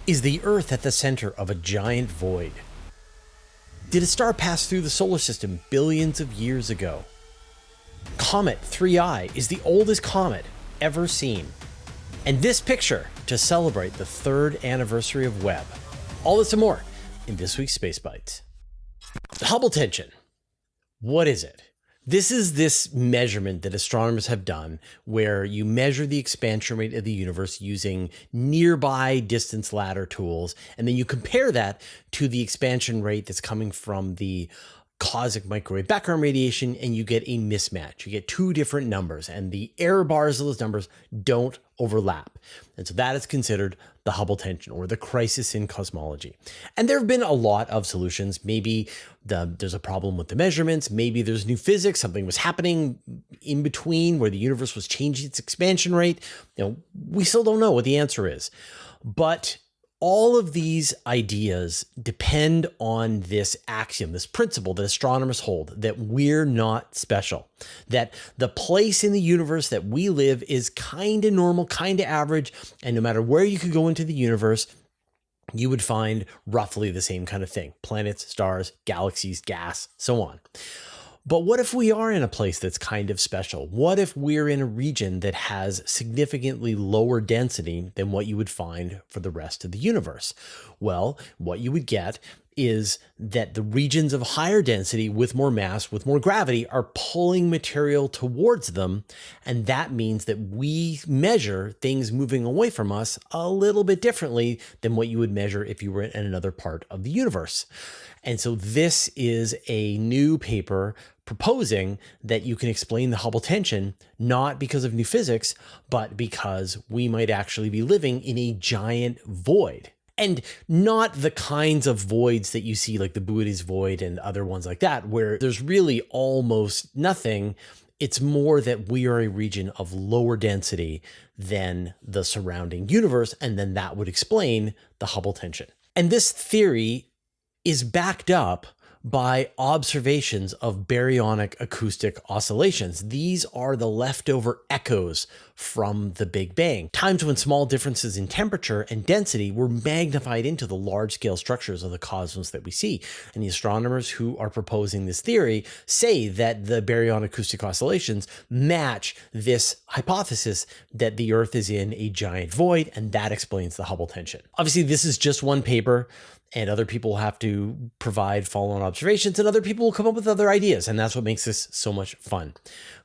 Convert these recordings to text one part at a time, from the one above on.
Is the Earth at the center of a giant void? Did a star pass through the solar system billions of years ago? Comet 3I is the oldest comet ever seen. And this picture to celebrate the 3rd anniversary of Webb. All this and more in this week's Space Bites. The Hubble tension. What is it? This is this measurement that astronomers have done where you measure the expansion rate of the universe using nearby distance ladder tools, and then you compare that to the expansion rate that's coming from the cosmic microwave background radiation, and you get a mismatch. You get two different numbers, and the error bars of those numbers don't overlap. And so that is considered the Hubble tension, or the crisis in cosmology. And there have been a lot of solutions. Maybe there's a problem with the measurements. Maybe there's new physics. Something was happening in between where the universe was changing its expansion rate. We still don't know what the answer is. But all of these ideas depend on this axiom, this principle that astronomers hold, that we're not special, that the place in the universe that we live is kind of normal, kind of average, and no matter where you could go into the universe, you would find roughly the same kind of thing: planets, stars, galaxies, gas, so on. But what if we are in a place that's kind of special? What if we're in a region that has significantly lower density than what you would find for the rest of the universe? Well, what you would get is that the regions of higher density with more mass, with more gravity, are pulling material towards them. And that means that we measure things moving away from us a little bit differently than what you would measure if you were in another part of the universe. And so this is a new paper proposing that you can explain the Hubble tension, not because of new physics, but because we might actually be living in a giant void. And not the kinds of voids that you see like the Buddha's void and other ones like that, where there's really almost nothing. It's more that we are a region of lower density than the surrounding universe, and then that would explain the Hubble tension. And this theory is backed up by observations of baryonic acoustic oscillations. These are the leftover echoes from the Big Bang, times when small differences in temperature and density were magnified into the large-scale structures of the cosmos that we see. And the astronomers who are proposing this theory say that the baryonic acoustic oscillations match this hypothesis that the Earth is in a giant void, and that explains the Hubble tension. Obviously, this is just one paper, and other people will have to provide follow-on observations, and other people will come up with other ideas. And that's what makes this so much fun.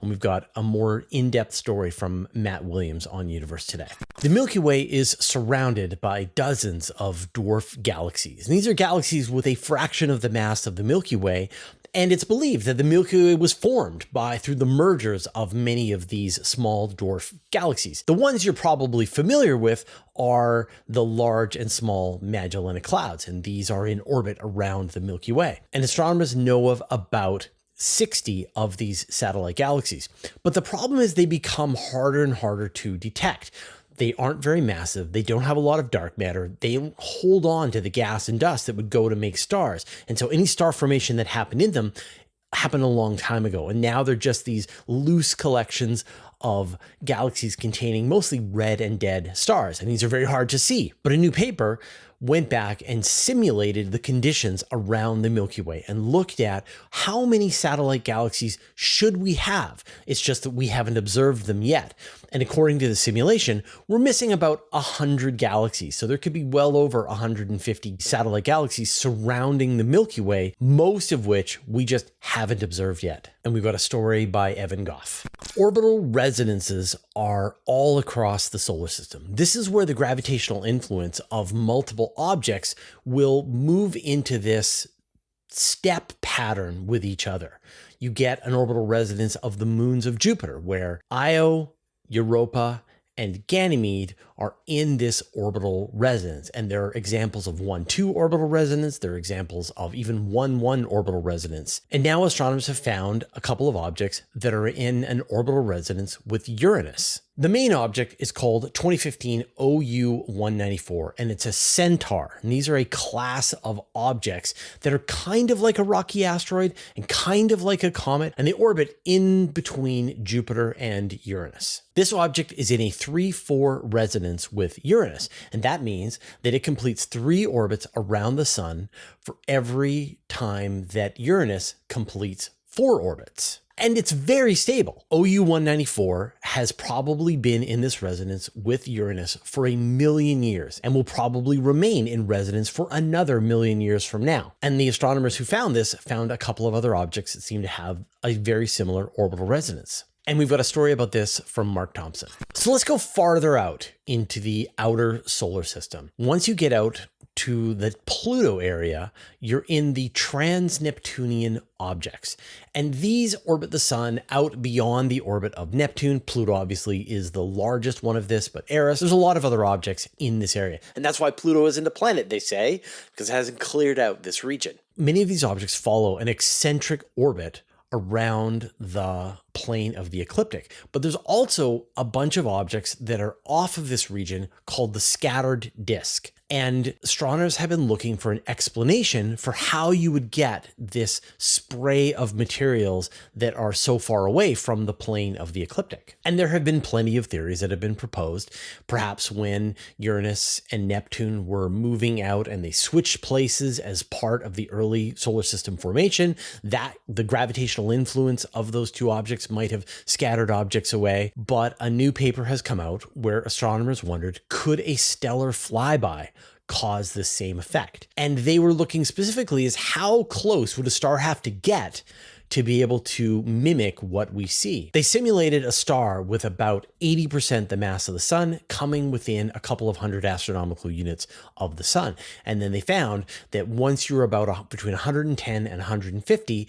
And we've got a more in-depth story from Matt Williams on Universe Today. The Milky Way is surrounded by dozens of dwarf galaxies. And these are galaxies with a fraction of the mass of the Milky Way. And it's believed that the Milky Way was formed through the mergers of many of these small dwarf galaxies. The ones you're probably familiar with are the Large and Small Magellanic Clouds, and these are in orbit around the Milky Way. And astronomers know of about 60 of these satellite galaxies. But the problem is they become harder and harder to detect. They aren't very massive. They don't have a lot of dark matter. They don't hold on to the gas and dust that would go to make stars. And so any star formation that happened in them happened a long time ago. And now they're just these loose collections of galaxies containing mostly red and dead stars. And these are very hard to see. But a new paper went back and simulated the conditions around the Milky Way and looked at how many satellite galaxies should we have. It's just that we haven't observed them yet. And according to the simulation, we're missing about 100 galaxies. So there could be well over 150 satellite galaxies surrounding the Milky Way, most of which we just haven't observed yet. And we've got a story by Evan Goff. Orbital resonances are all across the solar system. This is where the gravitational influence of multiple objects will move into this step pattern with each other. You get an orbital resonance of the moons of Jupiter, where Io, Europa, and Ganymede are in this orbital resonance. And there are examples of 1-2 orbital resonance. There are examples of even 1-1 orbital resonance. And now astronomers have found a couple of objects that are in an orbital resonance with Uranus. The main object is called 2015 OU-194, and it's a centaur. And these are a class of objects that are kind of like a rocky asteroid and kind of like a comet, and they orbit in between Jupiter and Uranus. This object is in a 3-4 resonance with Uranus, and that means that it completes 3 orbits around the sun for every time that Uranus completes 4 orbits. And it's very stable. OU-194 has probably been in this resonance with Uranus for 1,000,000 years and will probably remain in resonance for another 1,000,000 years from now. And the astronomers who found this found a couple of other objects that seem to have a very similar orbital resonance. And we've got a story about this from Mark Thompson. So let's go farther out into the outer solar system. Once you get out to the Pluto area, you're in the trans-Neptunian objects. And these orbit the sun out beyond the orbit of Neptune. Pluto obviously is the largest one of this, but Eris, there's a lot of other objects in this area. And that's why Pluto isn't a planet, they say, because it hasn't cleared out this region. Many of these objects follow an eccentric orbit around the plane of the ecliptic. But there's also a bunch of objects that are off of this region called the scattered disk. And astronomers have been looking for an explanation for how you would get this spray of materials that are so far away from the plane of the ecliptic. And there have been plenty of theories that have been proposed. Perhaps when Uranus and Neptune were moving out and they switched places as part of the early solar system formation, that the gravitational influence of those two objects might have scattered objects away. But a new paper has come out where astronomers wondered, could a stellar flyby cause the same effect? And they were looking specifically as how close would a star have to get to be able to mimic what we see. They simulated a star with about 80% the mass of the sun coming within a couple of hundred astronomical units of the sun. And then they found that once you're about between 110 and 150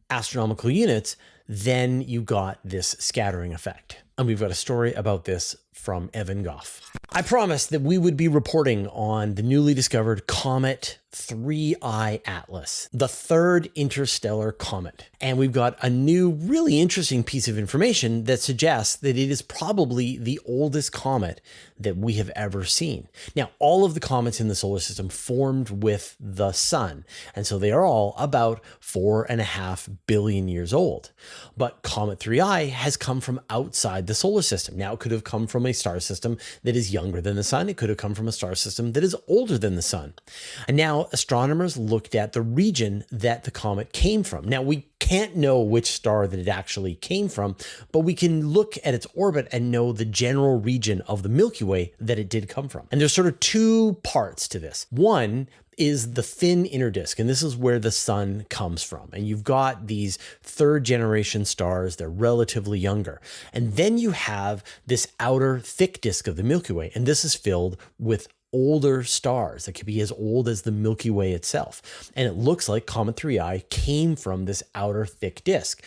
astronomical units, then you got this scattering effect. And we've got a story about this from Evan Goff. I promised that we would be reporting on the newly discovered Comet 3I Atlas, the third interstellar comet. And we've got a new, really interesting piece of information that suggests that it is probably the oldest comet that we have ever seen. Now, all of the comets in the solar system formed with the sun, and so they are all about 4.5 billion years old. But Comet 3I has come from outside the solar system. Now, it could have come from a star system that is younger than the sun. It could have come from a star system that is older than the sun. And now astronomers looked at the region that the comet came from. Now, we can't know which star that it actually came from, but we can look at its orbit and know the general region of the Milky Way that it did come from. And there's sort of two parts to this. One is the thin inner disk, and this is where the sun comes from. And you've got these third generation stars, they're relatively younger. And then you have this outer thick disk of the Milky Way, and this is filled with older stars that could be as old as the Milky Way itself. And it looks like Comet 3I came from this outer thick disk.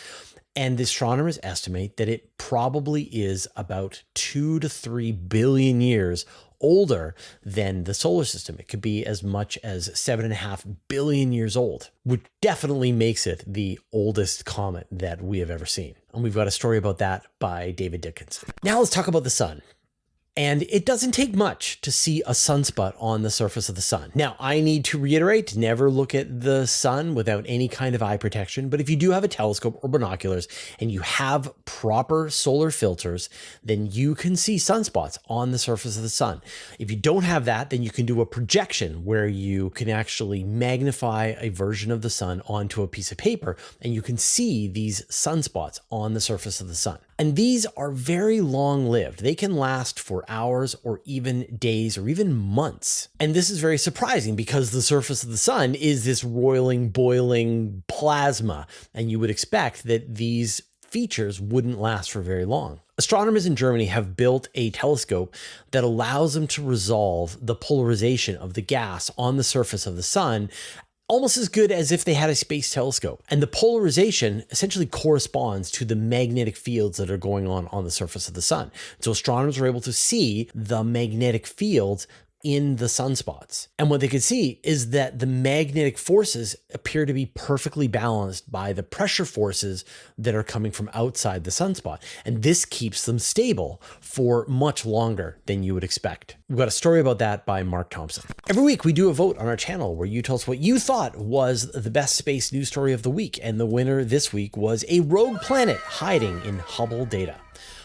And the astronomers estimate that it probably is about 2 to 3 billion years older than the solar system. It could be as much as 7.5 billion years old, which definitely makes it the oldest comet that we have ever seen. And we've got a story about that by David Dickinson. Now let's talk about the sun. And it doesn't take much to see a sunspot on the surface of the sun. Now, I need to reiterate, never look at the sun without any kind of eye protection. But if you do have a telescope or binoculars and you have proper solar filters, then you can see sunspots on the surface of the sun. If you don't have that, then you can do a projection where you can actually magnify a version of the sun onto a piece of paper, and you can see these sunspots on the surface of the sun. And these are very long-lived. They can last for hours or even days or even months. And this is very surprising because the surface of the sun is this roiling, boiling plasma. And you would expect that these features wouldn't last for very long. Astronomers in Germany have built a telescope that allows them to resolve the polarization of the gas on the surface of the sun almost as good as if they had a space telescope. And the polarization essentially corresponds to the magnetic fields that are going on the surface of the sun. So astronomers are able to see the magnetic fields in the sunspots. And what they could see is that the magnetic forces appear to be perfectly balanced by the pressure forces that are coming from outside the sunspot. And this keeps them stable for much longer than you would expect. We've got a story about that by Mark Thompson. Every week we do a vote on our channel where you tell us what you thought was the best space news story of the week. And the winner this week was a rogue planet hiding in Hubble data.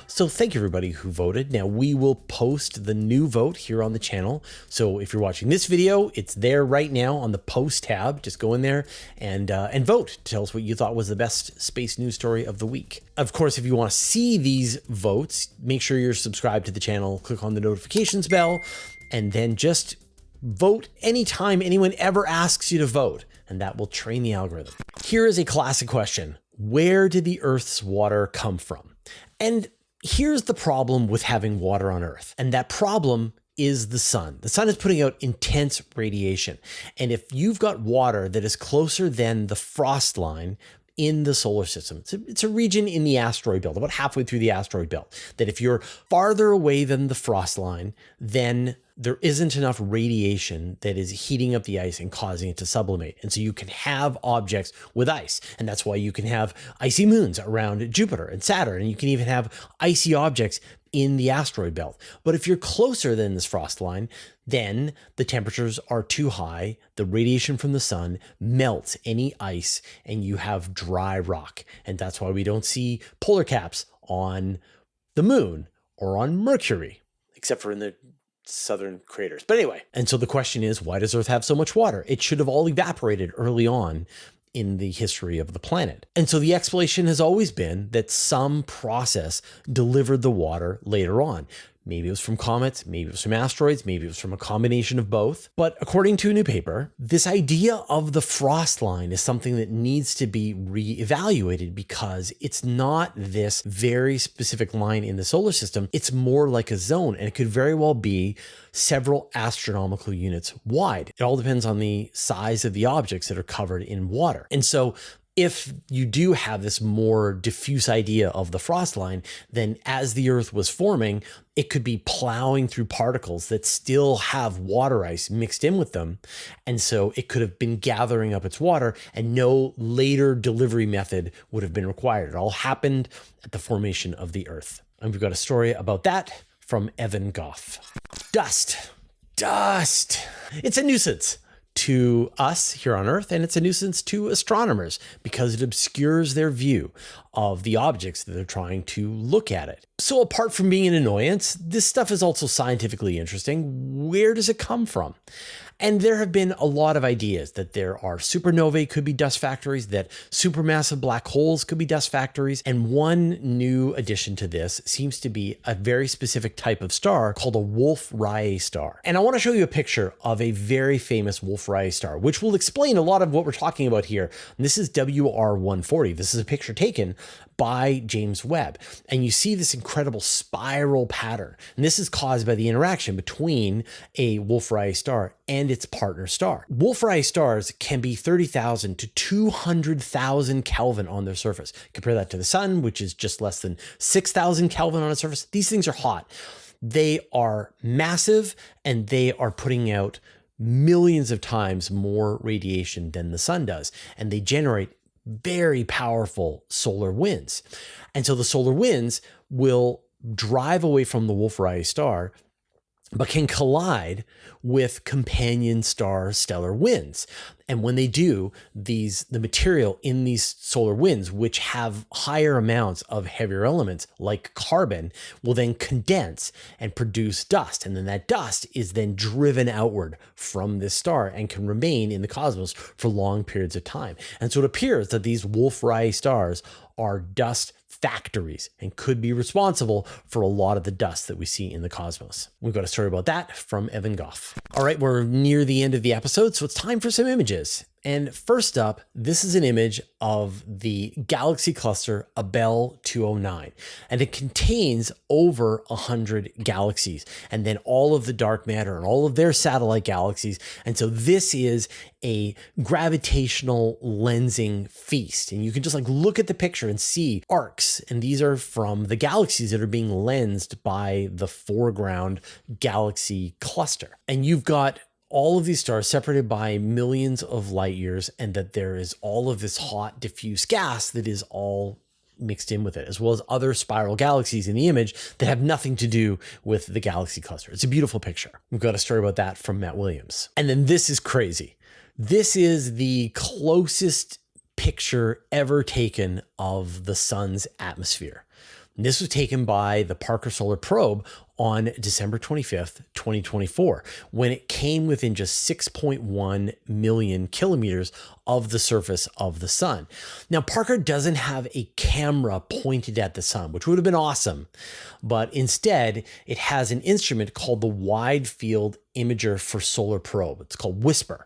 So thank you everybody who voted. Now we will post the new vote here on the channel. So if you're watching this video, it's there right now on the post tab. Just go in there and vote. Tell us what you thought was the best space news story of the week. Of course, if you want to see these votes, make sure you're subscribed to the channel, click on the notifications bell, and then just vote anytime anyone ever asks you to vote, and that will train the algorithm. Here is a classic question. Where did the Earth's water come from? And here's the problem with having water on Earth, and that problem is the sun. The sun is putting out intense radiation, and if you've got water that is closer than the frost line in the solar system, it's a region in the asteroid belt, about halfway through the asteroid belt, that if you're farther away than the frost line, then there isn't enough radiation that is heating up the ice and causing it to sublimate. And so you can have objects with ice. And that's why you can have icy moons around Jupiter and Saturn. And you can even have icy objects in the asteroid belt. But if you're closer than this frost line, then the temperatures are too high. The radiation from the sun melts any ice and you have dry rock. And that's why we don't see polar caps on the moon or on Mercury, except for in the southern craters. But anyway, and so the question is, why does Earth have so much water? It should have all evaporated early on in the history of the planet. And so the explanation has always been that some process delivered the water later on. Maybe it was from comets, maybe it was from asteroids, maybe it was from a combination of both. But according to a new paper, this idea of the frost line is something that needs to be reevaluated because it's not this very specific line in the solar system. It's more like a zone, and it could very well be several astronomical units wide. It all depends on the size of the objects that are covered in water. And so if you do have this more diffuse idea of the frost line, then as the Earth was forming, it could be plowing through particles that still have water ice mixed in with them. And so it could have been gathering up its water and no later delivery method would have been required. It all happened at the formation of the Earth. And we've got a story about that from Evan Goff. Dust. It's a nuisance to us here on Earth, and it's a nuisance to astronomers because it obscures their view of the objects that they're trying to look at it. So apart from being an annoyance, this stuff is also scientifically interesting. Where does it come from? And there have been a lot of ideas that there are supernovae could be dust factories, that supermassive black holes could be dust factories. And one new addition to this seems to be a very specific type of star called a Wolf-Rayet star. And I want to show you a picture of a very famous Wolf-Rayet star, which will explain a lot of what we're talking about here. And this is WR140. This is a picture taken by James Webb. And you see this incredible spiral pattern. And this is caused by the interaction between a Wolf-Rayet star and its partner star. Wolf-Rayet stars can be 30,000 to 200,000 Kelvin on their surface. Compare that to the sun, which is just less than 6,000 Kelvin on its surface. These things are hot. They are massive and they are putting out millions of times more radiation than the sun does. And they generate very powerful solar winds. And so the solar winds will drive away from the Wolf-Rayet star, but can collide with companion star stellar winds. And when they do, the material in these solar winds, which have higher amounts of heavier elements like carbon, will then condense and produce dust. And then that dust is then driven outward from this star and can remain in the cosmos for long periods of time. And so it appears that these Wolf-Rayet stars are dust factories and could be responsible for a lot of the dust that we see in the cosmos. We've got a story about that from Evan Goff. All right, we're near the end of the episode, so it's time for some images. And first up, this is an image of the galaxy cluster Abell 209, and it contains over 100 galaxies, and then all of the dark matter and all of their satellite galaxies. And so this is a gravitational lensing feast. And you can just like look at the picture and see arcs. And these are from the galaxies that are being lensed by the foreground galaxy cluster. And you've got all of these stars separated by millions of light years, and that there is all of this hot diffuse gas that is all mixed in with it, as well as other spiral galaxies in the image that have nothing to do with the galaxy cluster. It's a beautiful picture. We've got a story about that from Matt Williams. And then this is crazy. This is the closest picture ever taken of the sun's atmosphere. And this was taken by the Parker Solar Probe on December 25th, 2024, when it came within just 6.1 million kilometers of the surface of the sun. Now, Parker doesn't have a camera pointed at the sun, which would have been awesome, but instead it has an instrument called the Wide Field Imager for Solar Probe. It's called WSPR.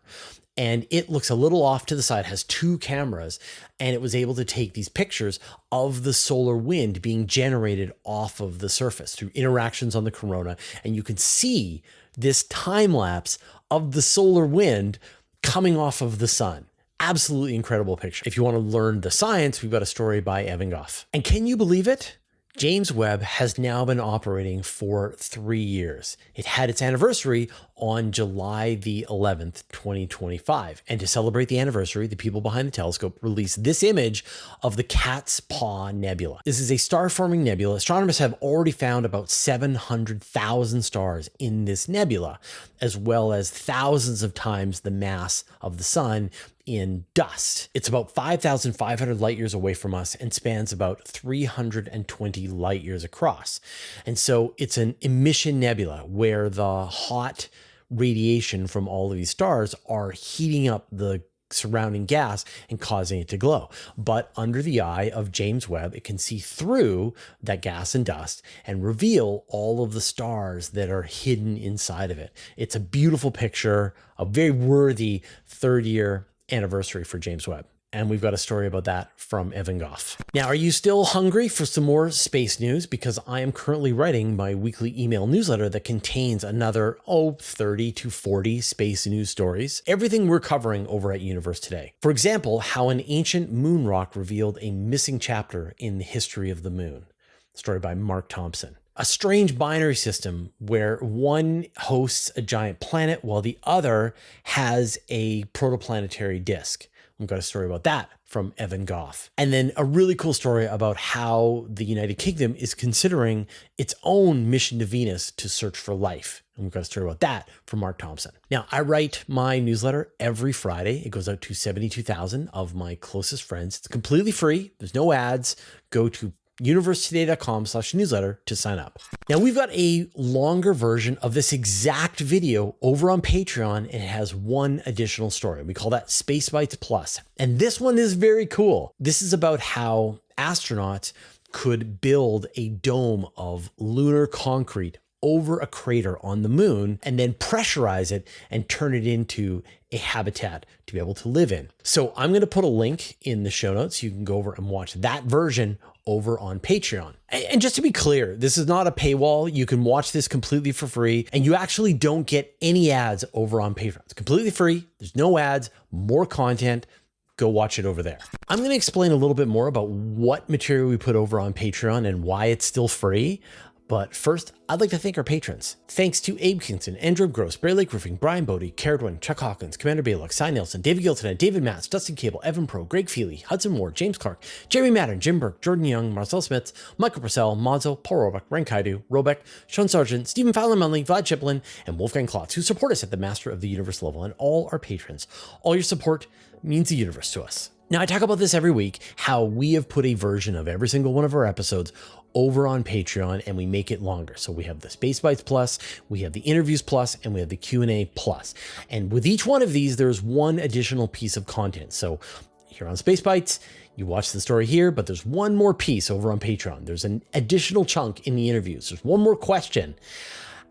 And it looks a little off to the side, has two cameras, and it was able to take these pictures of the solar wind being generated off of the surface through interactions on the corona. And you can see this time lapse of the solar wind coming off of the sun. Absolutely incredible picture. If you want to learn the science, we've got a story by Evan Goff. And can you believe it? James Webb has now been operating for 3 years. It had its anniversary on July the 11th, 2025. And to celebrate the anniversary, the people behind the telescope released this image of the Cat's Paw Nebula. This is a star-forming nebula. Astronomers have already found about 700,000 stars in this nebula, as well as thousands of times the mass of the sun in dust. It's about 5,500 light years away from us and spans about 320 light years across. And so it's an emission nebula where the hot radiation from all of these stars are heating up the surrounding gas and causing it to glow. But under the eye of James Webb, it can see through that gas and dust and reveal all of the stars that are hidden inside of it. It's a beautiful picture, a very worthy third-year anniversary for James Webb. And we've got a story about that from Evan Goff. Now, are you still hungry for some more space news? Because I am currently writing my weekly email newsletter that contains another, 30 to 40 space news stories. Everything we're covering over at Universe Today. For example, how an ancient moon rock revealed a missing chapter in the history of the moon. Story by Mark Thompson. A strange binary system where one hosts a giant planet while the other has a protoplanetary disk. We've got a story about that from Evan Goff. And then a really cool story about how the United Kingdom is considering its own mission to Venus to search for life. And we've got a story about that from Mark Thompson. Now, I write my newsletter every Friday. It goes out to 72,000 of my closest friends. It's completely free. There's no ads. Go to universetoday.com/newsletter to sign up. Now, we've got a longer version of this exact video over on Patreon, and it has one additional story. We call that Space Bites Plus. And this one is very cool. This is about how astronauts could build a dome of lunar concrete over a crater on the moon and then pressurize it and turn it into a habitat to be able to live in. So I'm going to put a link in the show notes. You can go over and watch that version over on Patreon. And just to be clear, this is not a paywall. You can watch this completely for free, and you actually don't get any ads over on Patreon. It's completely free. There's no ads, more content. Go watch it over there. I'm going to explain a little bit more about what material we put over on Patreon and why it's still free. But first, I'd like to thank our patrons. Thanks to Abe Kingston, Andrew Gross, Bear Lake Roofing, Brian Bodie, Caradwin, Chuck Hawkins, Commander Baylock, Cy Nelson, David Gilton, David Matz, Dustin Cable, Evan Pro, Greg Feely, Hudson Ward, James Clark, Jeremy Madden, Jim Burke, Jordan Young, Marcel Smith, Michael Purcell, Monzo, Paul Roebuck, Ren Kaidu, Robeck, Sean Sargent, Stephen Fowler Munley, Vlad Chiplin, and Wolfgang Klotz, who support us at the Master of the Universe level, and all our patrons. All your support means the universe to us. Now, I talk about this every week, how we have put a version of every single one of our episodes over on Patreon, and we make it longer. So we have the Space Bites Plus, we have the Interviews Plus, and we have the Q&A Plus. And with each one of these, there's one additional piece of content. So here on Space Bites, you watch the story here, but there's one more piece over on Patreon. There's an additional chunk in the interviews. There's one more question.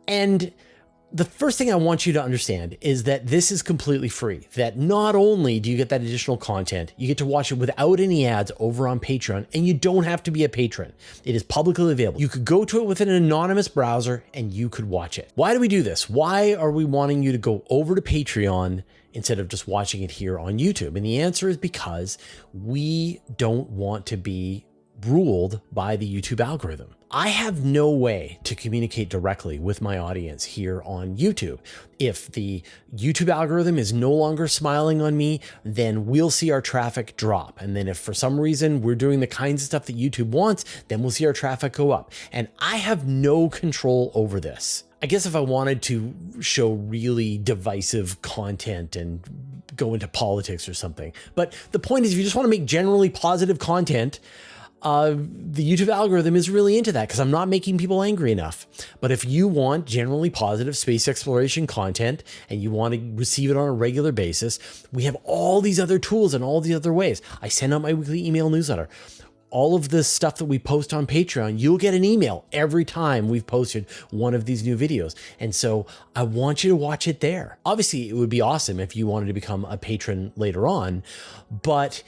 And The first thing I want you to understand is that this is completely free, that not only do you get that additional content, you get to watch it without any ads over on Patreon, and you don't have to be a patron. It is publicly available. You could go to it with an anonymous browser and you could watch it. Why do we do this? Why are we wanting you to go over to Patreon instead of just watching it here on YouTube? And the answer is because we don't want to be ruled by the YouTube algorithm. I have no way to communicate directly with my audience here on YouTube. If the YouTube algorithm is no longer smiling on me, then we'll see our traffic drop. And then if for some reason we're doing the kinds of stuff that YouTube wants, then we'll see our traffic go up. And I have no control over this. I guess if I wanted to show really divisive content and go into politics or something. But the point is, if you just want to make generally positive content, the YouTube algorithm is really into that because I'm not making people angry enough. But if you want generally positive space exploration content and you want to receive it on a regular basis, we have all these other tools and all these other ways. I send out my weekly email newsletter. All of the stuff that we post on Patreon, you'll get an email every time we've posted one of these new videos. And so I want you to watch it there. Obviously, it would be awesome if you wanted to become a patron later on, but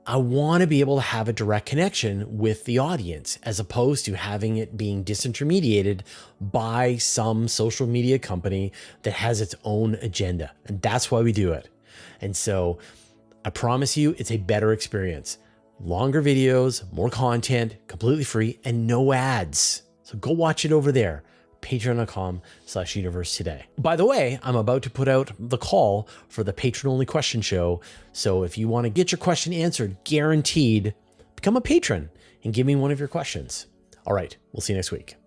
I want to be able to have a direct connection with the audience as opposed to having it being disintermediated by some social media company that has its own agenda. And that's why we do it. And so I promise you it's a better experience. Longer videos, more content, completely free, and no ads. So go watch it over there. Patreon.com/universe today. By the way, I'm about to put out the call for the patron only question show. So if you want to get your question answered, guaranteed, become a patron and give me one of your questions. All right, we'll see you next week.